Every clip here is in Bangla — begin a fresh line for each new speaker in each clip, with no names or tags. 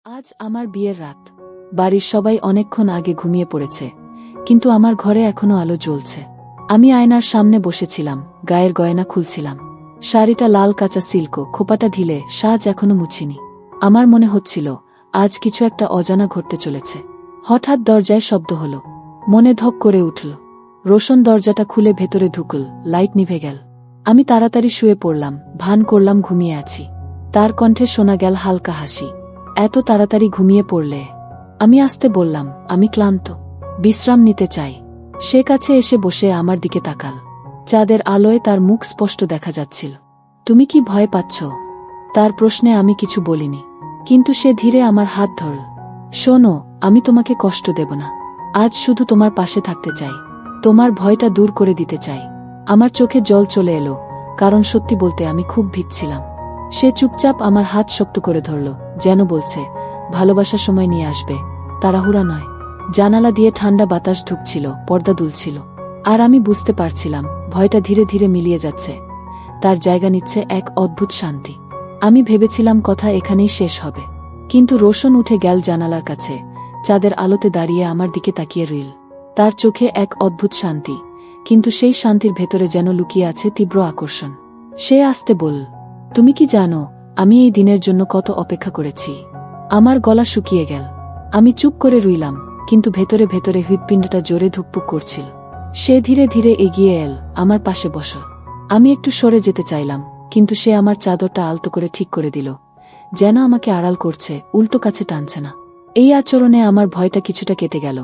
আজ আমার বিয়ের রাত। বাড়ির সবাই অনেকক্ষণ আগে ঘুমিয়ে পড়েছে, কিন্তু আমার ঘরে এখনো আলো জ্বলছে। আমি আয়নার সামনে বসেছিলাম, গায়ের গয়না খুলছিলাম। শাড়িটা লাল কাঁচা সিল্ক, খোপাটা ঢিলে, সাজ এখনো মুছিনি। আমার মনে হচ্ছিল আজ কিছু একটা অজানা ঘটতে চলেছে। হঠাৎ দরজায় শব্দ হল, মনে ধক করে উঠল। রোশন দরজাটা খুলে ভেতরে ঢুকল, লাইট নিভে গেল। আমি তাড়াতাড়ি শুয়ে পড়লাম, ভান করলাম ঘুমিয়ে আছি। তার কণ্ঠে শোনা গেল হালকা হাসি। এত তাড়াতাড়ি ঘুমিয়ে পড়লে? আমি আস্তে বললাম, আমি ক্লান্ত, বিশ্রাম নিতে চাই। সে কাছে এসে বসে আমার দিকে তাকাল। চাঁদের আলোয় তার মুখ স্পষ্ট দেখা যাচ্ছিল। তুমি কি ভয় পাচ্ছ? তার প্রশ্নে আমি কিছু বলিনি, কিন্তু সে ধীরে আমার হাত ধরল। শোনো, আমি তোমাকে কষ্ট দেব না। আজ শুধু তোমার পাশে থাকতে চাই, তোমার ভয়টা দূর করে দিতে চাই। আমার চোখে জল চলে এলো, কারণ সত্যি বলতে আমি খুব ভিজছিলাম। সে চুপচাপ আমার হাত শক্ত করে ধরল, যেন বলছে, ভালোবাসার সময় নিয়ে আসবে, তাড়াহুড়া নয়। জানালা দিয়ে ঠান্ডা বাতাস ঢুকছিল, পর্দা দুলছিল। আর আমি বুঝতে পারছিলাম ভয়টা ধীরে ধীরে মিলিয়ে যাচ্ছে, তার জায়গা নিচ্ছে এক অদ্ভুত শান্তি। আমি ভেবেছিলাম কথা এখানেই শেষ হবে, কিন্তু রোশন উঠে গেল জানালার কাছে, চাঁদের আলোতে দাঁড়িয়ে আমার দিকে তাকিয়ে রইল। তার চোখে এক অদ্ভুত শান্তি, কিন্তু সেই শান্তির ভেতরে যেন লুকিয়ে আছে তীব্র আকর্ষণ। সে আস্তে বলল, তুমি কি জানো আমি এই দিনের জন্য কত অপেক্ষা করেছি? আমার গলা শুকিয়ে গেল। আমি চুপ করে রইলাম, কিন্তু ভেতরে ভেতরে হৃৎপিণ্ডটা জোরে ধুকপুক করছিল। সে ধীরে ধীরে এগিয়ে এল, আমার পাশে বসল। আমি একটু সরে যেতে চাইলাম, কিন্তু সে আমার চাদরটা আলতো করে ঠিক করে দিল, যেন আমাকে আড়াল করছে, উল্টো কাছে টানছে না। এই আচরণে আমার ভয়টা কিছুটা কেটে গেল,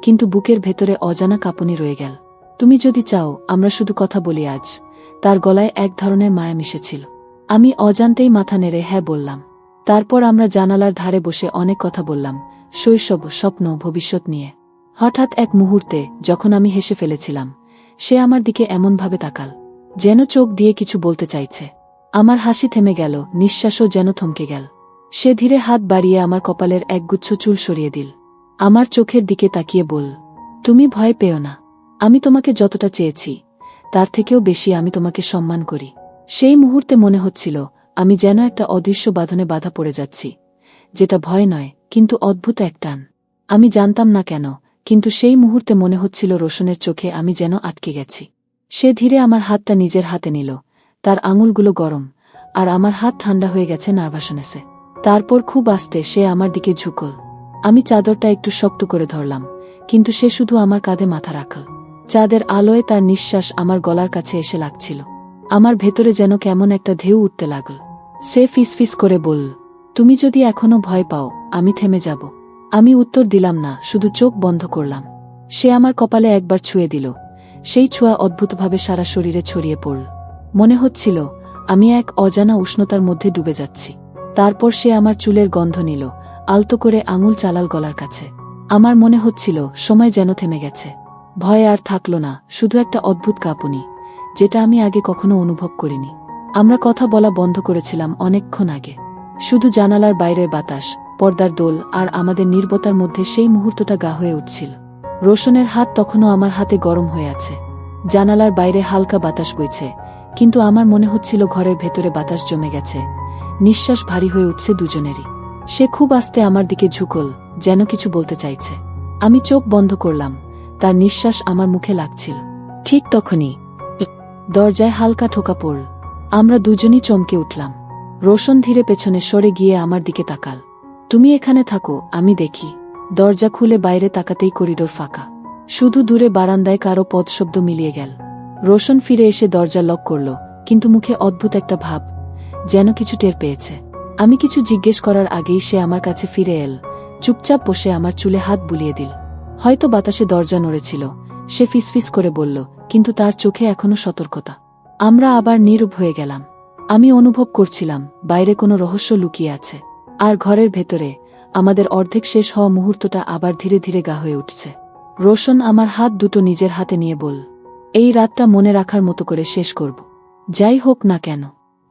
কিন্তু বুকের ভেতরে অজানা কাঁপুনি রয়ে গেল। তুমি যদি চাও আমরা শুধু কথা বলি আজ। তার গলায় এক ধরনের মায়া মিশেছিল। আমি অজান্তেই মাথা নেড়ে হ্যাঁ বললাম। তারপর আমরা জানালার ধারে বসে অনেক কথা বললাম, শৈশব, স্বপ্ন, ভবিষ্যৎ নিয়ে। হঠাৎ এক মুহূর্তে যখন আমি হেসে ফেলেছিলাম, সে আমার দিকে এমনভাবে তাকাল, যেন চোখ দিয়ে কিছু বলতে চাইছে। আমার হাসি থেমে গেল, নিঃশ্বাসও যেন থমকে গেল। সে ধীরে হাত বাড়িয়ে আমার কপালের একগুচ্ছ চুল সরিয়ে দিল। আমার চোখের দিকে তাকিয়ে বলল, তুমি ভয় পেও না। আমি তোমাকে যতটা চেয়েছি, তার থেকেও বেশি আমি তোমাকে সম্মান করি। সেই মুহূর্তে মনে হচ্ছিল আমি যেন একটা অদৃশ্য বাঁধনে বাধা পড়ে যাচ্ছি, যেটা ভয় নয়, কিন্তু অদ্ভুত এক টান। আমি জানতাম না কেন, কিন্তু সেই মুহূর্তে মনে হচ্ছিল রোশনের চোখে আমি যেন আটকে গেছি। সে ধীরে আমার হাতটা নিজের হাতে নিল, তার আঙুলগুলো গরম, আর আমার হাত ঠান্ডা হয়ে গেছে নার্ভাসনেসে। তারপর খুব আস্তে সে আমার দিকে ঝুঁকল। আমি চাদরটা একটু শক্ত করে ধরলাম, কিন্তু সে শুধু আমার কাঁধে মাথা রাখল। চাঁদের আলোয় তার নিঃশ্বাস আমার গলার কাছে এসে লাগছিল। আমার ভেতরে যেন কেমন একটা ঢেউ উঠতে লাগল। সে ফিসফিস করে বলল, তুমি যদি এখনো ভয় পাও, আমি থেমে যাব। আমি উত্তর দিলাম না, শুধু চোখ বন্ধ করলাম। সে আমার কপালে একবার ছুঁয়ে দিল, সেই ছোঁয়া অদ্ভুতভাবে সারা শরীরে ছড়িয়ে পড়ল। মনে হচ্ছিল আমি এক অজানা উষ্ণতার মধ্যে ডুবে যাচ্ছি। তারপর সে আমার চুলের গন্ধ নিল, আলতো করে আঙুল চালাল গলার কাছে। আমার মনে হচ্ছিল সময় যেন থেমে গেছে। ভয় আর থাকল না, শুধু একটা অদ্ভুত কাঁপুনি, যেটা আমি আগে কখনো অনুভব করিনি। আমরা কথা বলা বন্ধ করেছিলাম অনেকক্ষণ আগে। শুধু জানালার বাইরের বাতাস, পর্দার দোল আর আমাদের নীরবতার মধ্যে সেই মুহূর্তটা গা হয়ে উঠছিল। রোশনের হাত তখনও আমার হাতে গরম হয়ে আছে। জানালার বাইরে হালকা বাতাস বইছে, কিন্তু আমার মনে হচ্ছিল ঘরের ভেতরে বাতাস জমে গেছে, নিঃশ্বাস ভারী হয়ে উঠছে দুজনেরই। সে খুব আস্তে আমার দিকে ঝুঁকল, যেন কিছু বলতে চাইছে। আমি চোখ বন্ধ করলাম, তার নিঃশ্বাস আমার মুখে লাগছিল। ঠিক তখনই দরজায় হালকা ঠোকা পড়ল। আমরা দুজনই চমকে উঠলাম। রোশন ধীরে পেছনে সরে গিয়ে আমার দিকে তাকাল। তুমি এখানে থাকো, আমি দেখি। দরজা খুলে বাইরে তাকাতেই করিডোর ফাঁকা। শুধু দূরে বারান্দায় কারো পদশব্দ মিলিয়ে গেল। রোশন ফিরে এসে দরজা লক করল, কিন্তু মুখে অদ্ভুত একটা ভাব, যেন কিছু টের পেয়েছে। আমি কিছু জিজ্ঞেস করার আগেই সে আমার কাছে ফিরে এল, চুপচাপ বসে আমার চুলে হাত বুলিয়ে দিল। হয়তো বাতাসে দরজা নড়েছিল, সে ফিসফিস করে বলল, কিন্তু তার চোখে এখনো সতর্কতা। আমরা আবার নীরব হয়ে গেলাম। আমি অনুভব করছিলাম বাইরে কোনো রহস্য লুকিয়ে আছে, আর ঘরের ভেতরে আমাদের অর্ধেক শেষ হওয়া মুহূর্তটা আবার ধীরে ধীরে গা হয়ে উঠছে। রোশন আমার হাত দুটো নিজের হাতে নিয়ে বলল, এই রাতটা মনে রাখার মতো করে শেষ করব, যাই হোক না কেন।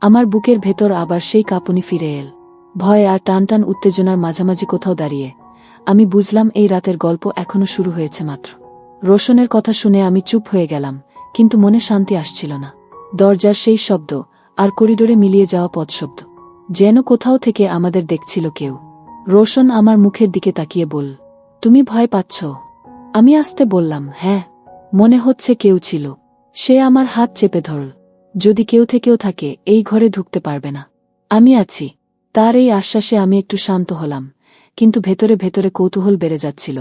আমার বুকের ভেতর আবার সেই কাঁপুনি ফিরে এল। ভয় আর টানটান উত্তেজনার মাঝামাঝি কোথাও দাঁড়িয়ে আমি বুঝলাম এই রাতের গল্প এখনো শুরু হয়েছে মাত্র। রোশনের কথা শুনে আমি চুপ হয়ে গেলাম, কিন্তু মনে শান্তি আসছিল না। দরজার সেই শব্দ আর করিডোরে মিলিয়ে যাওয়া পদশব্দ, যেন কোথাও থেকে আমাদের দেখছিল কেউ। রোশন আমার মুখের দিকে তাকিয়ে বল, তুমি ভয় পাচ্ছ? আমি আস্তে বললাম, হ্যাঁ, মনে হচ্ছে কেউ ছিল। সে আমার হাত চেপে ধরল। যদি কেউ থেকেও থাকে এই ঘরে ঢুকতে পারবে না, আমি আছি। তার এই আশ্বাসে আমি একটু শান্ত হলাম, কিন্তু ভেতরে ভেতরে কৌতূহল বেড়ে যাচ্ছিল।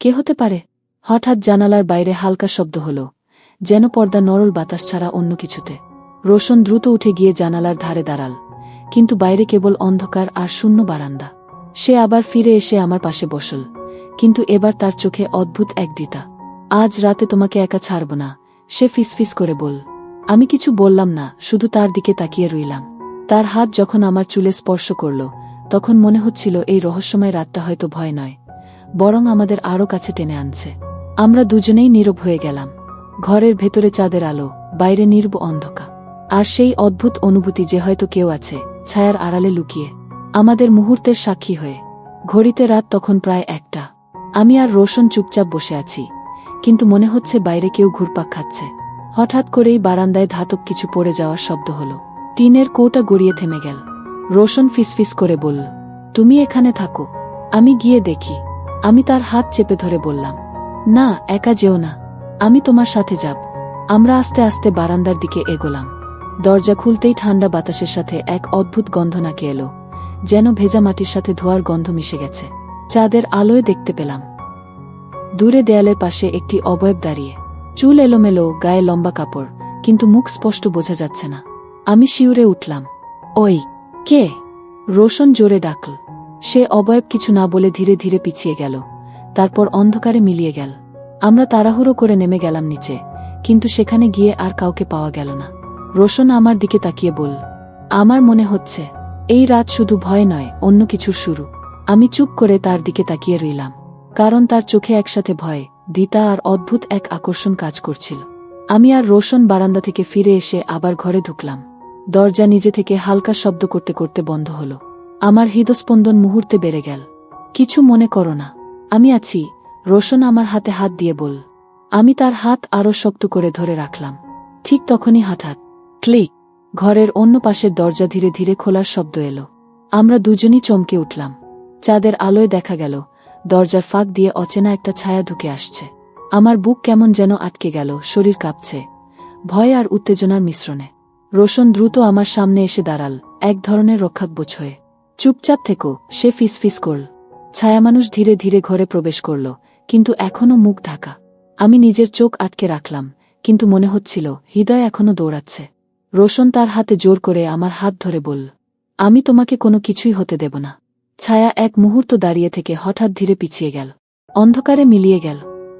কে হতে পারে? হঠাৎ জানালার বাইরে হালকা শব্দ হল, যেন পর্দা নরল বাতাস ছাড়া অন্য কিছুতে। রোশন দ্রুত উঠে গিয়ে জানালার ধারে দাঁড়াল, কিন্তু বাইরে কেবল অন্ধকার আর শূন্য বারান্দা। সে আবার ফিরে এসে আমার পাশে বসল, কিন্তু এবার তার চোখে অদ্ভুত এক দ্বিধা। আজ রাতে তোমাকে একা ছাড়ব না, সে ফিসফিস করে বল। আমি কিছু বললাম না, শুধু তার দিকে তাকিয়ে রইলাম। তার হাত যখন আমার চুলে স্পর্শ করল, তখন মনে হচ্ছিল এই রহস্যময় রাতটা হয়তো ভয় নয়, বরং আমাদের আরও কাছে টেনে আনছে। আমরা দুজনেই নীরব হয়ে গেলাম। ঘরের ভেতরে চাঁদের আলো, বাইরে নির্ব অন্ধকার, আর সেই অদ্ভুত অনুভূতি যে হয়তো কেউ আছে ছায়ার আড়ালে লুকিয়ে, আমাদের মুহূর্তের সাক্ষী হয়ে। ঘড়িতে রাত তখন প্রায় 1টা। আমি আর রোশন চুপচাপ বসে আছি, কিন্তু মনে হচ্ছে বাইরে কেউ ঘুরপাক খাচ্ছে। হঠাৎ করেই বারান্দায় ধাতব কিছু পড়ে যাওয়ার শব্দ হলো। টিনের কৌটা গড়িয়ে থেমে গেল। রোশন ফিসফিস করে বলল, তুমি এখানে থাকো, আমি গিয়ে দেখি। আমি তার হাত চেপে ধরে বললাম, না, একা যেও না, আমি তোমার সাথে যাব। আমরা আস্তে আস্তে বারান্দার দিকে এগোলাম। দরজা খুলতেই ঠান্ডা বাতাসের সাথে এক অদ্ভুত গন্ধ নাকে এলো, যেন ভেজা মাটির সাথে ধোয়ার গন্ধ মিশে গেছে। চাঁদের আলোয় দেখতে পেলাম দূরে দেয়ালের পাশে একটি অবয়ব দাঁড়িয়ে। চুল এলোমেলো, গায়ে লম্বা কাপড়, কিন্তু মুখ স্পষ্ট বোঝা যাচ্ছে না। আমি শিউরে উঠলাম। ওই, কে? রোশন জোরে ডাকল। সে অবয়ব কিছু না বলে ধীরে ধীরে পিছিয়ে গেল, তারপর অন্ধকারে মিলিয়ে গেল। আমরা তাড়াহুড়ো করে নেমে গেলাম নিচে, কিন্তু সেখানে গিয়ে আর কাউকে পাওয়া গেল না। রোশন আমার দিকে তাকিয়ে বলল, আমার মনে হচ্ছে এই রাত শুধু ভয় নয়, অন্য কিছুর শুরু। আমি চুপ করে তার দিকে তাকিয়ে রইলাম, কারণ তার চোখে একসাথে ভয়, দ্বিধা আর অদ্ভুত এক আকর্ষণ কাজ করছিল। আমি আর রোশন বারান্দা থেকে ফিরে এসে আবার ঘরে ঢুকলাম। দরজা নিজে থেকে হালকা শব্দ করতে করতে বন্ধ হলো। আমার হৃদস্পন্দন মুহূর্তে বেড়ে গেল। কিছু মনে করো না, আমি আছি, রোশন আমার হাতে হাত দিয়ে বল। আমি তার হাত আরও শক্ত করে ধরে রাখলাম। ঠিক তখনই হঠাৎ ক্লিক, ঘরের অন্য পাশের দরজা ধীরে ধীরে খোলার শব্দ এলো। আমরা দুজনই চমকে উঠলাম। চাঁদের আলোয় দেখা গেল দরজার ফাঁক দিয়ে অচেনা একটা ছায়া ঢুকে আসছে। আমার বুক কেমন যেন আটকে গেল, শরীর কাঁপছে, ভয় আর উত্তেজনার মিশ্রণে। রোশন দ্রুত আমার সামনে এসে দাঁড়াল, এক ধরনের রক্ষাকবচ হয়ে। চুপচাপ থেকো, সে ফিসফিস করল। ছায়ামানুষ ধীরে ধীরে ঘরে প্রবেশ করল, কিন্তু এখনও মুখ ঢাকা। আমি নিজের চোখ আটকে রাখলাম, কিন্তু মনে হচ্ছিল হৃদয় এখনও দৌড়াচ্ছে। রোশন তার হাতে জোর করে আমার হাত ধরে বলল, আমি তোমাকে কোনো কিছুই হতে দেব না। ছায়া এক মুহূর্ত দাঁড়িয়ে থেকে হঠাৎ ধীরে পিছিয়ে গেল, অন্ধকারে মিলিয়ে গেল,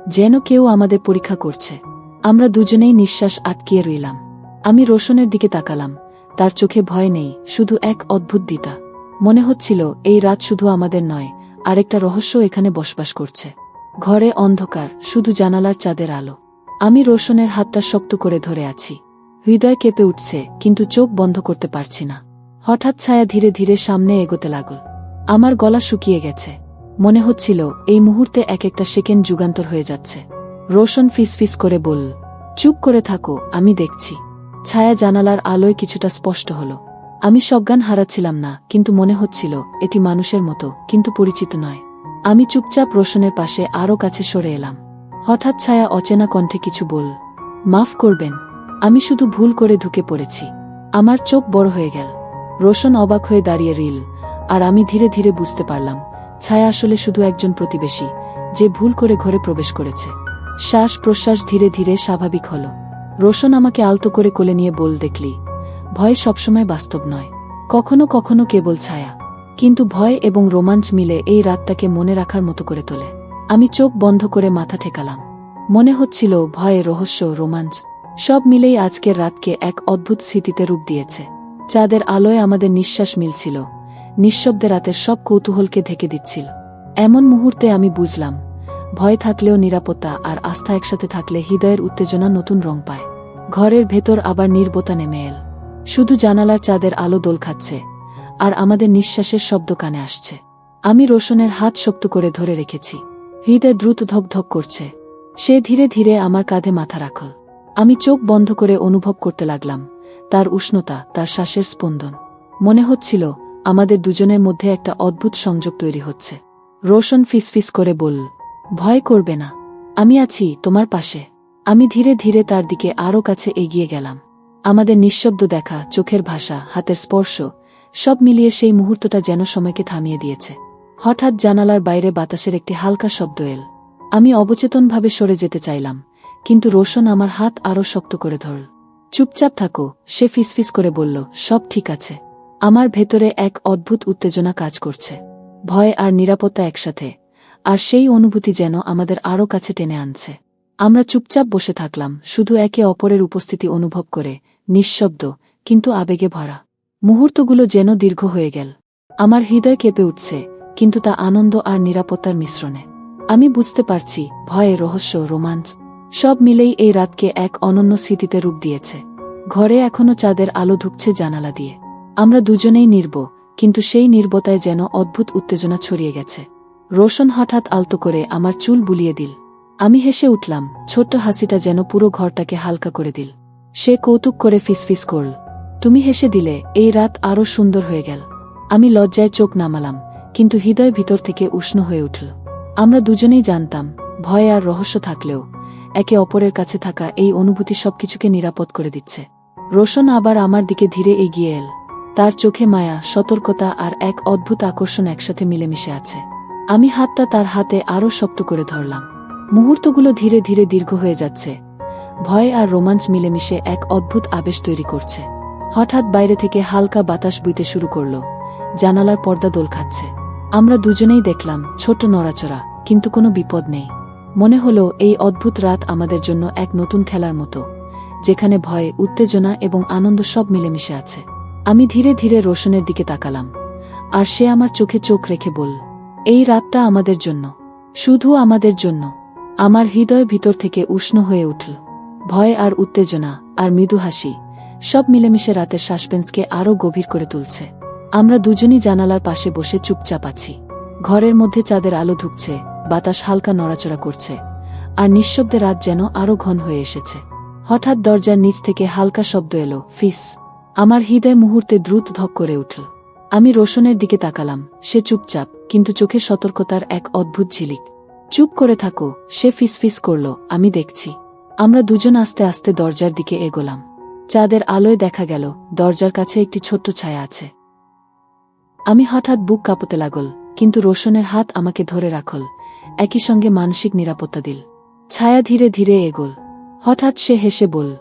যেন কেউ আমাদের পরীক্ষা করছে। আমরা দুজনেই নিঃশ্বাস আটকিয়ে রইলাম। আমি রোশনের দিকে তাকালাম, তার চোখে ভয় নেই, শুধু এক অদ্ভুত দ্বিধা। মনে হচ্ছিল এই রাত শুধু আমাদের নয়, আরেকটা রহস্য এখানে বসবাস করছে। ঘরে অন্ধকার, শুধু জানালার চাঁদের আলো। আমি রোশনের হাতটা শক্ত করে ধরে আছি। হৃদয় কেঁপে উঠছে, কিন্তু চোখ বন্ধ করতে পারছি না। হঠাৎ ছায়া ধীরে ধীরে সামনে এগোতে লাগল। আমার গলা শুকিয়ে গেছে। মনে হচ্ছিল এই মুহূর্তে এক একটা সেকেন্ড যুগান্তর হয়ে যাচ্ছে। রোশন ফিসফিস করে বলল, চুপ করে থাকো, আমি দেখছি। ছায়া জানালার আলোয় কিছুটা স্পষ্ট হল। আমি সজ্ঞান হারাচ্ছিলাম না, কিন্তু মনে হচ্ছিল এটি মানুষের মতো, কিন্তু পরিচিত নয়। আমি চুপচাপ রোশনের পাশে আরও কাছে সরে এলাম। হঠাৎ ছায়া অচেনা কণ্ঠে কিছু বলল, মাফ করবেন, আমি শুধু ভুল করে ঢুকে পড়েছি। আমার চোখ বড় হয়ে গেল। রোশন অবাক হয়ে দাঁড়িয়ে রইল, আর আমি ধীরে ধীরে বুঝতে পারলাম ছায়া আসলে শুধু একজন প্রতিবেশী, যে ভুল করে ঘরে প্রবেশ করেছে। শ্বাস প্রশ্বাস ধীরে ধীরে স্বাভাবিক হল। রোশন আমাকে আলতো করে কোলে নিয়ে বল, দেখলি, ভয় সবসময় বাস্তব নয়, কখনো কখনো কেবল ছায়া। কিন্তু ভয় এবং রোমাঞ্চ মিলে এই রাতটাকে মনে রাখার মতো করে তোলে। আমি চোখ বন্ধ করে মাথা ঠেকালাম। মনে হচ্ছিল ভয়, রহস্য, রোমাঞ্চ সব মিলেই আজকের রাতকে এক অদ্ভুত স্মৃতিতে রূপ দিয়েছে। চাঁদের আলোয় আমাদের নিঃশ্বাস মিলছিল, নিঃশব্দে রাতের সব কৌতূহলকে ঢেকে দিচ্ছিল। এমন মুহূর্তে আমি বুঝলাম, ভয় থাকলেও নিরাপত্তা আর আস্থা একসাথে থাকলে হৃদয়ের উত্তেজনা নতুন রং পায়। ঘরের ভেতর আবার নীরবতা নেমে এল। শুধু জানালার চাঁদের আলো দোল খাচ্ছে, আর আমাদের নিঃশ্বাসের শব্দ কানে আসছে। আমি রোশনের হাত শক্ত করে ধরে রেখেছি। হৃদয় দ্রুত ধক ধক করছে। সে ধীরে ধীরে আমার কাঁধে মাথা রাখল। আমি চোখ বন্ধ করে অনুভব করতে লাগলাম তার উষ্ণতা, তার শ্বাসের স্পন্দন। মনে হচ্ছিল আমাদের দুজনের মধ্যে একটা অদ্ভুত সংযোগ তৈরি হচ্ছে। রোশন ফিসফিস করে বলল, ভয় করবে না, আমি আছি তোমার পাশে। আমি ধীরে ধীরে তার দিকে আরও কাছে এগিয়ে গেলাম। আমাদের নিঃশব্দ দেখা, চোখের ভাষা, হাতের স্পর্শ, সব মিলিয়ে সেই মুহূর্তটা যেন সময়কে থামিয়ে দিয়েছে। হঠাৎ জানালার বাইরে বাতাসের একটি হালকা শব্দ এল। আমি অবচেতনভাবে সরে যেতে চাইলাম, কিন্তু রোশন আমার হাত আরও শক্ত করে ধরল। চুপচাপ থাকো, সে ফিসফিস করে বলল, সব ঠিক আছে। আমার ভেতরে এক অদ্ভুত উত্তেজনা কাজ করছে, ভয় আর নিরাপত্তা একসাথে, আর সেই অনুভূতি যেন আমাদের আরও কাছে টেনে আনছে। আমরা চুপচাপ বসে থাকলাম, শুধু একে অপরের উপস্থিতি অনুভব করে, নিঃশব্দ কিন্তু আবেগে ভরা। মুহূর্তগুলো যেন দীর্ঘ হয়ে গেল। আমার হৃদয় কেঁপে উঠছে, কিন্তু তা আনন্দ আর নিরাপত্তার মিশ্রণে। আমি বুঝতে পারছি, ভয়, রহস্য, রোমাঞ্চ সব মিলেই এই রাতকে এক অনন্য স্মৃতিতে রূপ দিয়েছে। ঘরে এখনো চাঁদের আলো ঢুকছে জানালা দিয়ে। আমরা দুজনেই নীরব, কিন্তু সেই নীরবতায় যেন অদ্ভুত উত্তেজনা ছড়িয়ে গেছে। রোশন হঠাৎ আলতো করে আমার চুল বুলিয়ে দিল। আমি হেসে উঠলাম, ছোট্ট হাসিটা যেন পুরো ঘরটাকে হালকা করে দিল। সে কৌতুক করে ফিসফিস করল, তুমি হেসে দিলে এই রাত আরও সুন্দর হয়ে গেল। আমি লজ্জায় চোখ নামালাম, কিন্তু হৃদয় ভিতর থেকে উষ্ণ হয়ে উঠল। আমরা দুজনেই জানতাম, ভয় আর রহস্য থাকলেও একে অপরের কাছে থাকা এই অনুভূতি সবকিছুকে নিরাপদ করে দিচ্ছে। রোশন আবার আমার দিকে ধীরে এগিয়ে এল। তার চোখে মায়া, সতর্কতা আর এক অদ্ভুত আকর্ষণ একসাথে মিলেমিশে আছে। আমি হাতটা তার হাতে আরও শক্ত করে ধরলাম। মুহূর্তগুলো ধীরে ধীরে দীর্ঘ হয়ে যাচ্ছে। ভয় আর রোমাঞ্চ মিলেমিশে এক অদ্ভুত আবেশ তৈরি করছে। হঠাৎ বাইরে থেকে হালকা বাতাস বইতে শুরু করল, জানালার পর্দা দোল খাচ্ছে। আমরা দুজনেই দেখলাম, ছোট নড়াচড়া, কিন্তু কোনো বিপদ নেই। মনে হলো এই অদ্ভুত রাত আমাদের জন্য এক নতুন খেলার মতো, যেখানে ভয়, উত্তেজনা এবং আনন্দ সব মিলেমিশে আছে। আমি ধীরে ধীরে রোশনের দিকে তাকালাম, আর সে আমার চোখে চোখ রেখে বলল, এই রাতটা আমাদের জন্য, শুধু আমাদের জন্য। আমার হৃদয় ভিতর থেকে উষ্ণ হয়ে উঠল। ভয় আর উত্তেজনা আর মৃদু হাসি সব মিলেমিশে রাতের সাসপেন্সকে আরও গভীর করে তুলছে। আমরা দুজনই জানালার পাশে বসে চুপচাপ আছি। ঘরের মধ্যে চাঁদের আলো ঢুকছে, বাতাস হালকা নড়াচড়া করছে, আর নিঃশব্দে রাত যেন আরও ঘন হয়ে এসেছে। হঠাৎ দরজার নিচ থেকে হালকা শব্দ এলো, ফিস। আমার হৃদয় মুহূর্তে দ্রুত ধক করে উঠল। আমি রোশনের দিকে তাকালাম, সে চুপচাপ, কিন্তু চোখে সতর্কতার এক অদ্ভুত ঝিলিক। চুপ করে থাকো, সে ফিসফিস করল, আমি দেখছি। আমরা দুজন আস্তে আস্তে দরজার দিকে এগোলাম। চাঁদের আলোয় দেখা গেল দরজার কাছে একটি ছোট্ট ছায়া আছে। আমি হঠাৎ বুক কাঁপতে লাগল, কিন্তু রোশনের হাত আমাকে ধরে রাখল, একই সঙ্গে মানসিক নিরাপত্তা দিল। ছায়া ধীরে ধীরে এগোল। হঠাৎ সে হেসে বলল,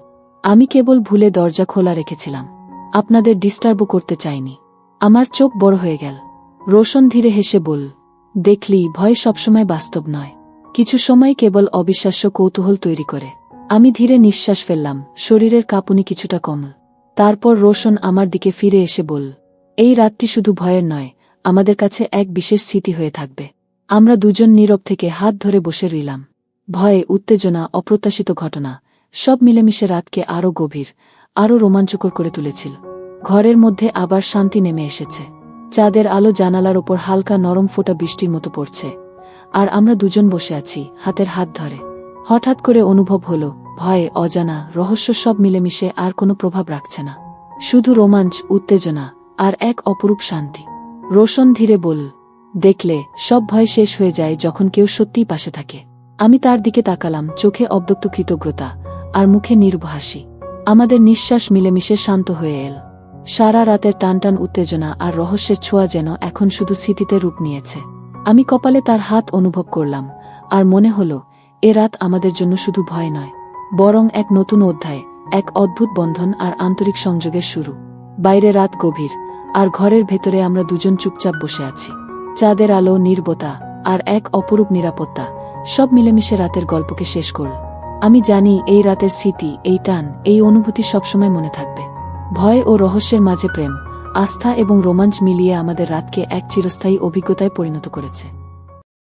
আমি কেবল ভুলে দরজা খোলা রেখেছিলাম, আপনাদের ডিস্টার্বও করতে চাইনি। আমার চোখ বড় হয়ে গেল। রোশন ধীরে হেসে বলল, দেখলি, ভয় সবসময় বাস্তব নয়, কিছু সময় কেবল অবিশ্বাস্য কৌতূহল তৈরি করে। আমি ধীরে নিঃশ্বাস ফেললাম, শরীরের কাঁপুনি কিছুটা কমল। তারপর রোশন আমার দিকে ফিরে এসে বলল, এই রাতটি শুধু ভয়ের নয়, আমাদের কাছে এক বিশেষ স্মৃতি হয়ে থাকবে। আমরা দুজন নীরব থেকে হাত ধরে বসে রইলাম। ভয়, উত্তেজনা, অপ্রত্যাশিত ঘটনা সব মিলেমিশে রাতকে আরও গভীর, আরও রোমাঞ্চকর করে তুলেছিল। ঘরের মধ্যে আবার শান্তি নেমে এসেছে। চাঁদের আলো জানালার ওপর হালকা নরম ফোঁটা বৃষ্টির মতো পড়ছে, আর আমরা দুজন বসে আছি, হাতের হাত ধরে। হঠাৎ করে অনুভব হলো, ভয়, অজানা, রহস্য সব মিলেমিশে আর কোনো প্রভাব রাখছে না। শুধু রোমাঞ্চ, উত্তেজনা আর এক অপরূপ শান্তি। রোশন ধীরে বলল, দেখলে, সব ভয় শেষ হয়ে যায় যখন কেউ সত্যিই পাশে থাকে। আমি তার দিকে তাকালাম, চোখে অব্যক্ত কৃতজ্ঞতা আর মুখে নীরব হাসি। আমাদের নিঃশ্বাস মিলেমিশে শান্ত হয়ে এল। সারা রাতের টানটান উত্তেজনা আর রহস্যের ছোঁয়া যেন এখন শুধু স্মৃতিতে রূপ নিয়েছে। আমি কপালে তার হাত অনুভব করলাম, আর মনে হলো, এ রাত আমাদের জন্য শুধু ভয় নয়, বরং এক নতুন অধ্যায়, এক অদ্ভুত বন্ধন আর আন্তরিক সংযোগের শুরু। বাইরে রাত গভীর, আর ঘরের ভেতরে আমরা দুজন চুপচাপ বসে আছি। চাঁদের আলো, নীরবতা আর এক অপরূপ নিরাপত্তা সব মিলেমিশে রাতের গল্পকে শেষ করল। আমি জানি, এই রাতের স্মৃতি, এই টান, এই অনুভূতি সবসময় মনে থাকবে। ভয় ও রহস্যের মাঝে প্রেম, আস্থা এবং রোমাঞ্চ মিলিয়ে আমাদের রাতকে এক চিরস্থায়ী অভিজ্ঞতায় পরিণত করেছে।